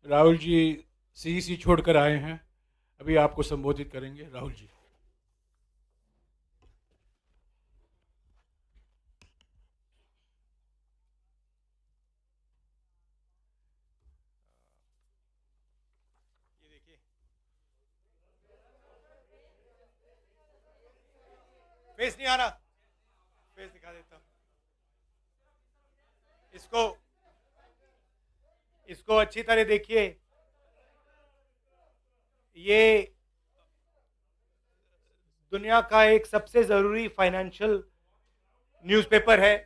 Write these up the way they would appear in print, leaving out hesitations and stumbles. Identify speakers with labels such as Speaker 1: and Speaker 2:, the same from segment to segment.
Speaker 1: Rahul ji CEC छोड़कर आए हैं, अभी आपको संबोधित करेंगे। राहुल जी।
Speaker 2: ये देखिए, फेस नहीं आ रहा, फेस दिखा देता हूँ। इसको इसको अच्छी तरह देखिए। ये दुनिया का एक सबसे जरूरी फाइनेंशियल न्यूज़पेपर है,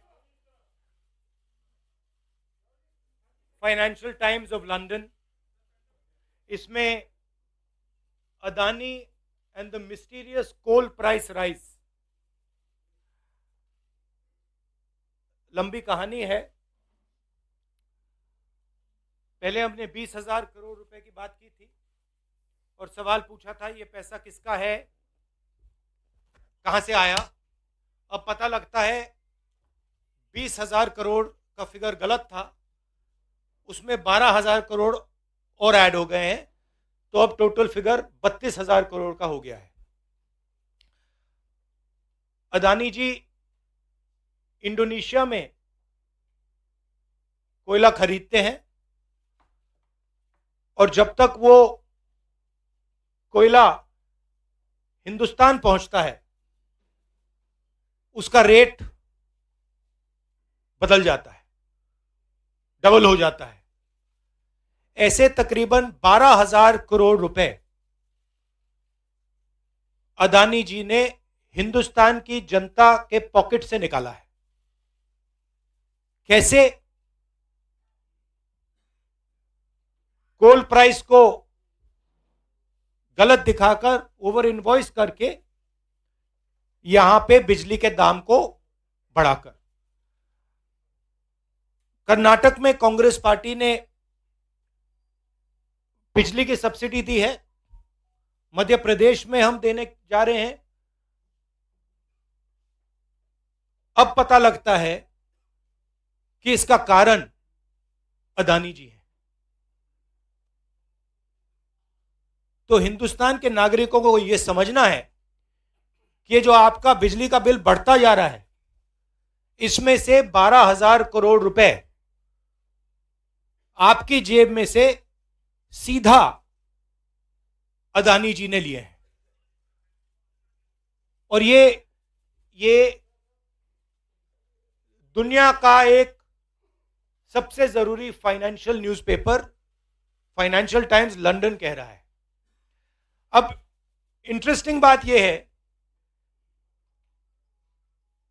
Speaker 2: फाइनेंशियल टाइम्स ऑफ लंदन। इसमें Adani and the mysterious coal price rise, लंबी कहानी है। पहले हमने 20,000 करोड़ रुपए की बात की थी और सवाल पूछा था ये पैसा किसका है, कहां से आया। अब पता लगता है 20,000 करोड़ का फिगर गलत था, उसमें 12,000 करोड़ और ऐड हो गए हैं, तो अब टोटल फिगर 32,000 करोड़ का हो गया है। अदानी जी इंडोनेशिया में कोयला खरीदते हैं और जब तक वो कोयला हिंदुस्तान पहुंचता है उसका रेट बदल जाता है, डबल हो जाता है। ऐसे तकरीबन 12,000 करोड़ रुपए अदानी जी ने हिंदुस्तान की जनता के पॉकेट से निकाला है। कैसे? कोल प्राइस को गलत दिखाकर, ओवर इनवॉइस करके, यहां पे बिजली के दाम को बढ़ाकर। कर्नाटक में कांग्रेस पार्टी ने बिजली की सब्सिडी दी है, मध्य प्रदेश में हम देने जा रहे हैं। अब पता लगता है कि इसका कारण अदानी जी है। तो हिंदुस्तान के नागरिकों को यह समझना है कि जो आपका बिजली का बिल बढ़ता जा रहा है, इसमें से 12,000 करोड़ रुपए आपकी जेब में से सीधा अदानी जी ने लिए हैं। और ये दुनिया का एक सबसे जरूरी financial newspaper financial times London कह रहा है। अब इंटरेस्टिंग बात यह है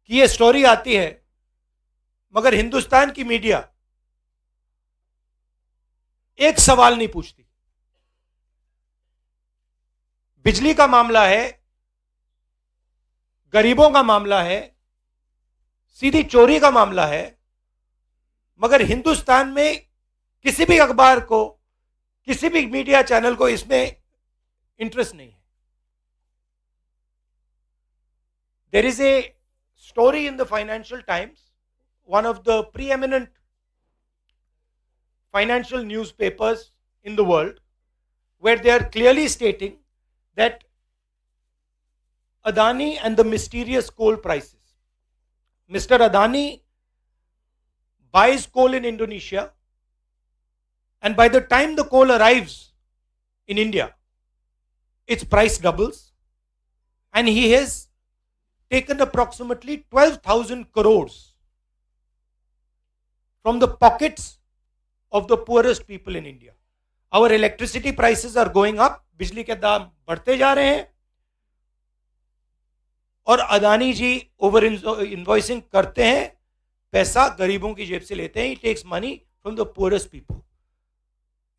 Speaker 2: कि यह स्टोरी आती है, मगर हिंदुस्तान की मीडिया एक सवाल नहीं पूछती। बिजली का मामला है, गरीबों का मामला है, सीधी चोरी का मामला है, मगर हिंदुस्तान में किसी भी अखबार को, किसी भी मीडिया चैनल को इसमें इंटरेस्ट नहीं है। There is a story in the Financial Times, one of the preeminent financial newspapers in the world, where they are clearly stating that Adani and the mysterious coal prices. Mr. Adani buys coal in Indonesia, and by the time the coal arrives in India, its price doubles, and he has taken approximately 12,000 crores from the pockets of the poorest people in India. Our electricity prices are going up, बिजली के दाम बढ़ते जा रहे हैं, और अदानी जी over invoicing करते हैं, पैसा गरीबों की जेब से लेते हैं. He takes money from the poorest people.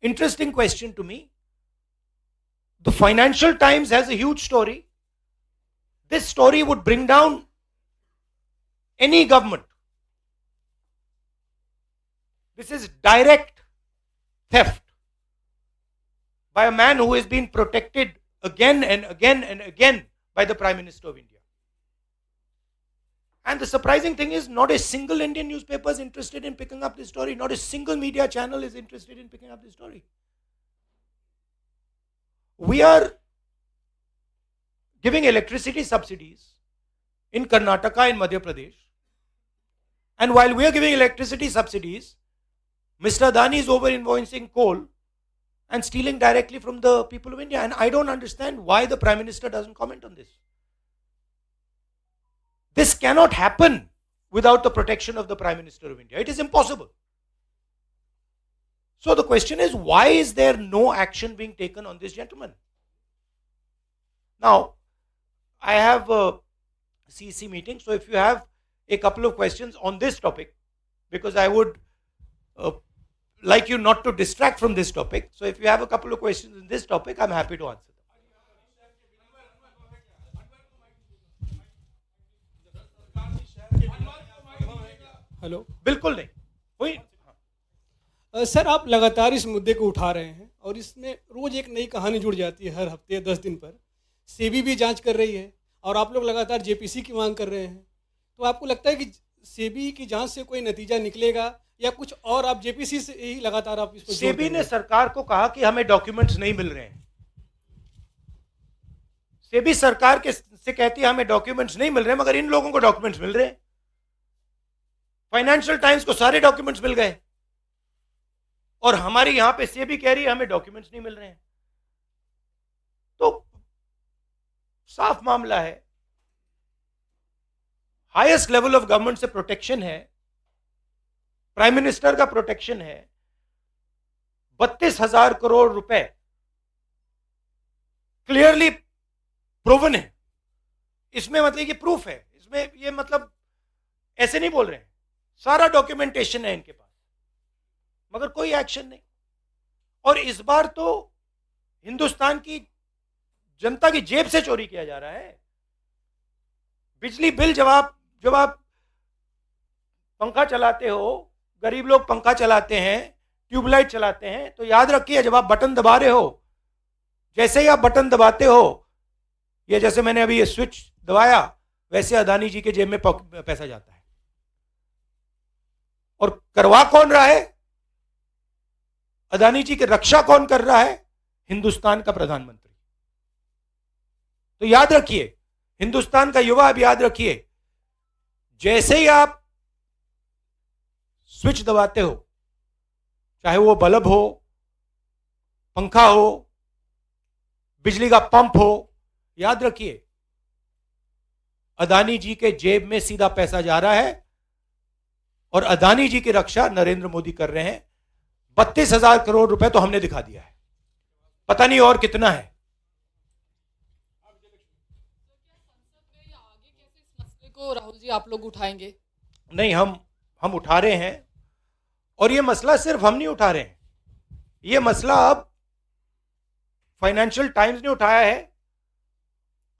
Speaker 2: Interesting question to me. The Financial Times has a huge story. This story would bring down any government. This is direct theft by a man who has been protected again and again and again by the Prime Minister of India. And the surprising thing is, not a single Indian newspaper is interested in picking up this story. Not a single media channel is interested in picking up this story. we are giving electricity subsidies in Karnataka and Madhya Pradesh. And while we are giving electricity subsidies, Mr. Adani is over invoicing coal and stealing directly from the people of India. And I don't understand why the Prime Minister doesn't comment on this. This cannot happen without the protection of the Prime Minister of India. It is impossible. So the question is, why is there no action being taken on this gentleman? Now, I have a CEC meeting, so if you have a couple of questions on this topic, because I would like you not to distract from this topic. So if you have a couple of questions in this topic, I'm happy to answer them.
Speaker 3: Hello
Speaker 2: बिल्कुल नहीं हुई।
Speaker 3: Sir, आप लगातार इस मुद्दे को उठा रहे हैं और इसमें रोज एक नई कहानी जुड़ जाती है हर हफ्ते 10 दिन पर। सेबी भी जांच कर रही है और आप लोग लगातार जेपीसी की मांग कर रहे हैं। तो आपको लगता है कि सेबी की जांच से कोई नतीजा निकलेगा या कुछ और आप जेपीसी से ही लगातार आप इसको?
Speaker 2: सेबी ने सरकार को कहा कि हमें डॉक्यूमेंट्स नहीं मिल रहे हैं। सेबी सरकार के से कहती है हमें डॉक्यूमेंट्स नहीं मिल रहे हैं, मगर इन लोगों को डॉक्यूमेंट्स मिल रहे हैं। फाइनेंशियल टाइम्स को सारे डॉक्यूमेंट्स मिल गए और हमारी यहां पे सेबी कह रही है हमें डॉक्यूमेंट्स नहीं मिल रहे हैं। तो साफ मामला है, हाईएस्ट लेवल ऑफ गवर्नमेंट से प्रोटेक्शन है, प्राइम मिनिस्टर का प्रोटेक्शन है। 32,000 करोड़ रुपए क्लियरली प्रूवन है। इसमें मतलब ये प्रूफ है, इसमें ये मतलब ऐसे नहीं बोल रहे हैं, सारा डॉक्यूमेंटेशन है इनके पास, मगर कोई एक्शन नहीं। और इस बार तो हिंदुस्तान की जनता की जेब से चोरी किया जा रहा है। बिजली बिल जब आप पंखा चलाते हो, गरीब लोग पंखा चलाते हैं, ट्यूबलाइट चलाते हैं, तो याद रखिए जब आप बटन दबा रहे हो, जैसे ही आप बटन दबाते हो, ये जैसे मैंने अभी ये स्विच दबाया, वैसे अदानी जी के जेब में पैसा जाता है। और करवा कौन रहा है? अदानी जी की रक्षा कौन कर रहा है? हिंदुस्तान का प्रधानमंत्री। तो याद रखिए, हिंदुस्तान का युवा, अब याद रखिए, जैसे ही आप स्विच दबाते हो, चाहे वो बल्ब हो, पंखा हो, बिजली का पंप हो, याद रखिए अदानी जी के जेब में सीधा पैसा जा रहा है और अदानी जी की रक्षा नरेंद्र मोदी कर रहे हैं। 32,000 करोड़ रुपए तो हमने दिखा दिया है, पता नहीं और कितना है।
Speaker 4: को राहुल जी आप लोग उठाएंगे?
Speaker 2: नहीं, हम उठा रहे हैं। और ये मसला सिर्फ हम नहीं उठा रहे हैं, ये मसला अब फाइनेंशियल टाइम्स ने उठाया है।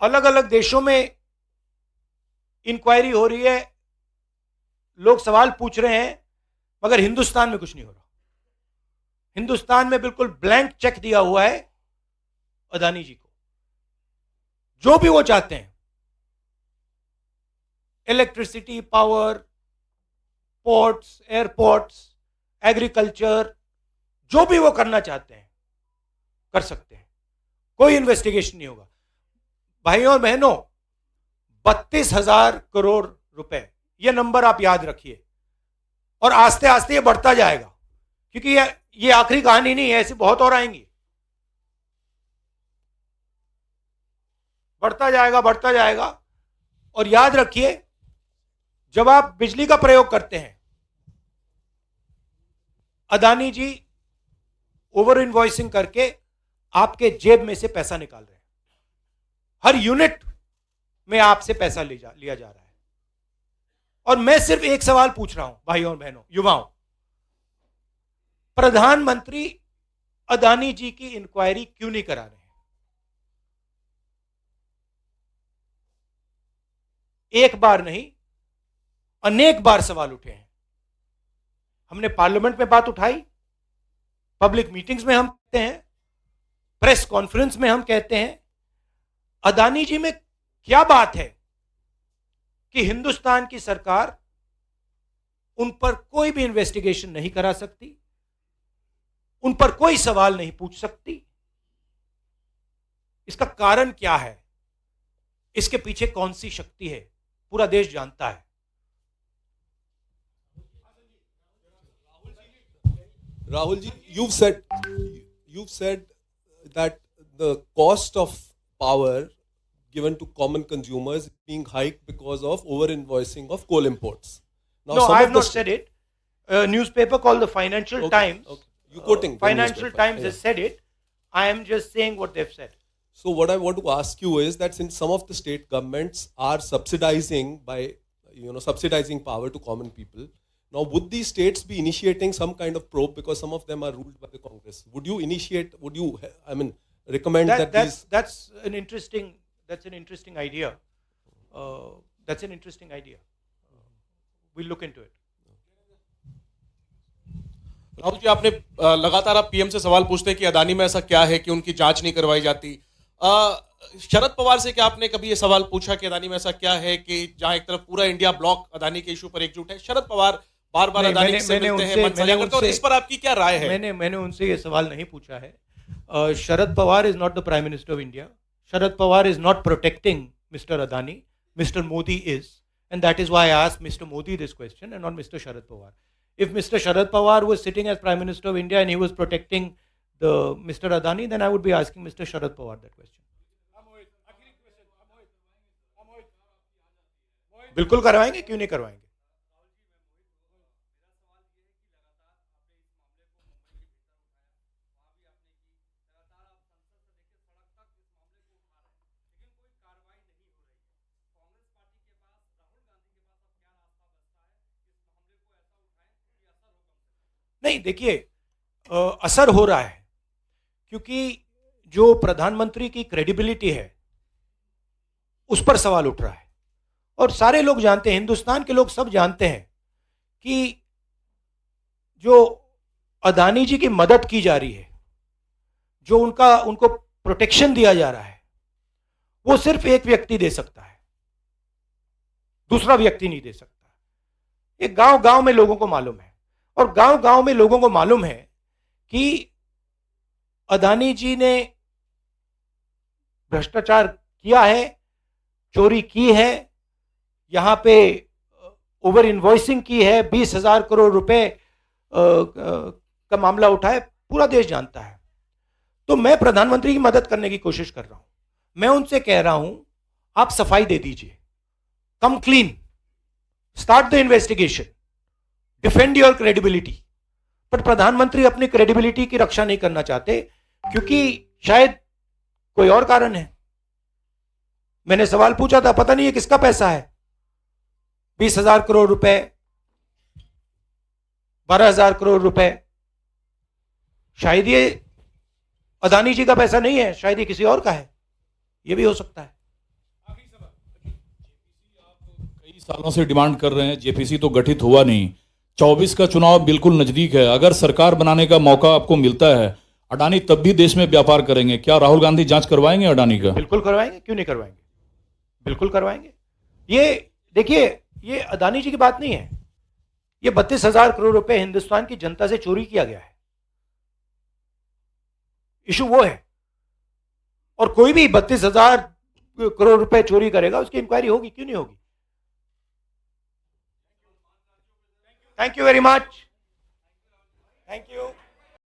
Speaker 2: अलग अलग देशों में इंक्वायरी हो रही है, लोग सवाल पूछ रहे हैं, मगर हिंदुस्तान में कुछ नहीं हो रहा। हिंदुस्तान में बिल्कुल ब्लैंक चेक दिया हुआ है अदानी जी को। जो भी वो चाहते हैं, electricity, power, ports, airports, agriculture, जो भी वो करना चाहते हैं कर सकते हैं, कोई इन्वेस्टिगेशन नहीं होगा। भाइयों और बहनों, 32,000 करोड़ रुपए, ये नंबर आप याद रखिए, और आस्ते आस्ते ये बढ़ता जाएगा, क्योंकि ये आखिरी कहानी नहीं है, ऐसी बहुत और आएंगी। बढ़ता जाएगा। और याद रखिए, जब आप बिजली का प्रयोग करते हैं, अदानी जी ओवर इनवॉइसिंग करके आपके जेब में से पैसा निकाल रहे हैं। हर यूनिट में आपसे पैसा लिया जा रहा है। और मैं सिर्फ एक सवाल पूछ रहा हूं भाइयों और बहनों, युवाओं, प्रधानमंत्री अदानी जी की इंक्वायरी क्यों नहीं करा रहे हैं? एक बार नहीं, अनेक बार सवाल उठे हैं। हमने पार्लियामेंट में बात उठाई, पब्लिक मीटिंग्स में हम कहते हैं, प्रेस कॉन्फ्रेंस में हम कहते हैं, अदानी जी में क्या बात है कि हिंदुस्तान की सरकार उन पर कोई भी इन्वेस्टिगेशन नहीं करा सकती, उन पर कोई सवाल नहीं पूछ सकती। इसका कारण क्या है, इसके पीछे कौन सी शक्ति है, पूरा देश जानता है।
Speaker 5: Rahul ji, you've said that the cost of power given to common consumers is being hiked because of over invoicing of coal imports. Now,
Speaker 2: No,
Speaker 5: some
Speaker 2: I
Speaker 5: of
Speaker 2: have
Speaker 5: the
Speaker 2: not said it. A newspaper called the Financial Times.
Speaker 5: Okay. You quoting the
Speaker 2: Financial
Speaker 5: newspaper.
Speaker 2: Times has said it. I am just saying what they've said.
Speaker 5: So what I want to ask you is that since some of the state governments are subsidizing subsidizing power to common people, now would these states be initiating some kind of probe because some of them are ruled by the Congress? Would you recommend that these?
Speaker 2: That's an interesting idea. That's an interesting idea. We'll look into it.
Speaker 6: Rahul ji, आपने लगातार आप PM से सवाल पूछते हैं कि अदानी में ऐसा क्या है कि उनकी जांच नहीं करवाई जाती। शरद पवार से क्या आपने कभी ये सवाल पूछा कि अदानी में ऐसा क्या है कि जहां एक तरफ पूरा इंडिया ब्लॉक अदानी के इशू पर एकजुट है, शरद पवार बार बार अदानी से मिलते हैं, मन साझा करते हैं, और इस पर आपकी क्या राय है?
Speaker 2: मैंने उनसे ये सवाल नहीं पूछा है। Sharad Pawar is not the prime minister of India. Sharad Pawar is not protecting mister Adani. Mr. Modi is, and that is why I asked Mr. Modi this question and not Mr. Sharad Pawar. If Mr. Sharad Pawar was sitting as Prime Minister of India and he was protecting the Mr. Adani, then I would be asking Mr. Sharad Pawar that question. बिल्कुल करवाएंगे, क्यों नहीं करवाएंगे? नहीं, देखिए, असर हो रहा है क्योंकि जो प्रधानमंत्री की क्रेडिबिलिटी है उस पर सवाल उठ रहा है और सारे लोग जानते हैं, हिंदुस्तान के लोग सब जानते हैं कि जो अदानी जी की मदद की जा रही है, जो उनको प्रोटेक्शन दिया जा रहा है, वो सिर्फ एक व्यक्ति दे सकता है, दूसरा व्यक्ति नहीं दे सकता। ये गांव गांव में लोगों को मालूम है और गांव गांव में लोगों को मालूम है कि अदानी जी ने भ्रष्टाचार किया है, चोरी की है, यहां पे ओवर इनवॉइसिंग की है, 20,000 करोड़ रुपए का मामला उठा है, पूरा देश जानता है। तो मैं प्रधानमंत्री की मदद करने की कोशिश कर रहा हूं। मैं उनसे कह रहा हूं, आप सफाई दे दीजिए, कम clean, start the investigation, defend your credibility. पर प्रधानमंत्री अपनी क्रेडिबिलिटी की रक्षा नहीं करना चाहते क्योंकि शायद कोई और कारण है। मैंने सवाल पूछा था, पता नहीं है किसका पैसा है, 20,000 करोड़ रुपए, 12,000 करोड़ रुपए, शायद ये अदानी जी का पैसा नहीं है, शायद ये किसी और का है, ये भी हो सकता है।
Speaker 7: कई सालों से डिमांड कर रहे हैं, जेपीसी तो गठित हुआ नहीं, 24 का चुनाव बिल्कुल नजदीक है, अगर सरकार बनाने का मौका आपको मिलता है, अडानी तब भी देश में व्यापार करेंगे, क्या राहुल गांधी जांच करवाएंगे अडानी का?
Speaker 2: बिल्कुल करवाएंगे, क्यों नहीं करवाएंगे, बिल्कुल करवाएंगे। ये देखिए, ये अदानी जी की बात नहीं है, ये 32,000 करोड़ रुपए हिंदुस्तान की जनता से चोरी किया गया है, इशू वो है। और कोई भी 32,000 करोड़ रुपए चोरी करेगा, उसकी इंक्वायरी होगी, क्यों नहीं होगी। Thank you very much. Thank you.